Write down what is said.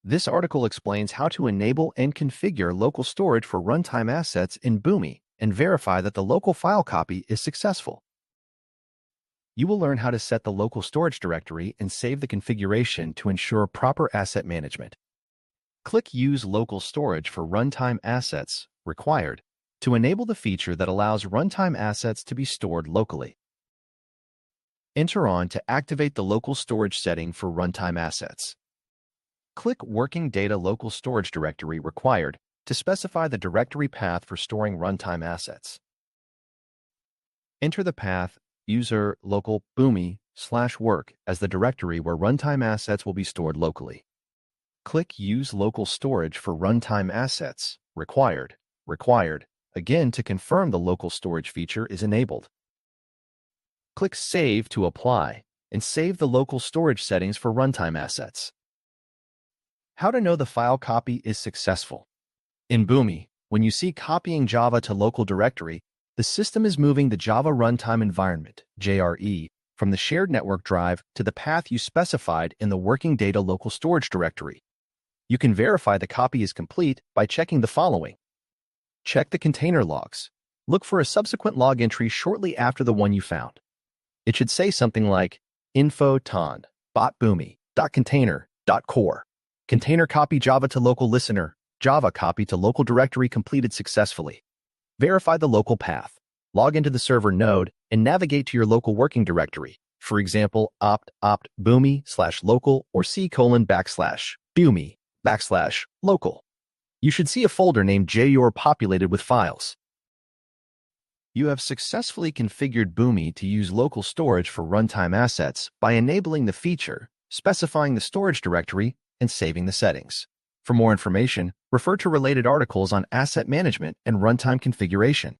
This article explains how to enable and configure local storage for runtime assets in Boomi and verify that the local file copy is successful. You will learn how to set the local storage directory and save the configuration to ensure proper asset management. Click Use Local Storage for Runtime Assets required to enable the feature that allows runtime assets to be stored locally. Enter on to activate the local storage setting for runtime assets. Click Working Data Local Storage Directory required to specify the directory path for storing runtime assets. Enter the path user local boomi/work as the directory where runtime assets will be stored locally. Click Use Local Storage for Runtime Assets required again to confirm the local storage feature is enabled. Click Save to apply and save the local storage settings for runtime assets. How to know the file copy is successful. In Boomi, when you see copying Java to local directory, the system is moving the Java Runtime Environment, JRE, from the shared network drive to the path you specified in the Working Data Local Storage directory. You can verify the copy is complete by checking the following. Check the container logs. Look for a subsequent log entry shortly after the one you found. It should say something like info ton boomi.container.core. Container copy Java to local listener, Java copy to local directory completed successfully. Verify the local path. Log into the server node and navigate to your local working directory. For example, boomi/local or c:\boomi/local. You should see a folder named JUR populated with files. You have successfully configured Boomi to use local storage for runtime assets by enabling the feature, specifying the storage directory, and saving the settings. For more information, refer to related articles on asset management and runtime configuration.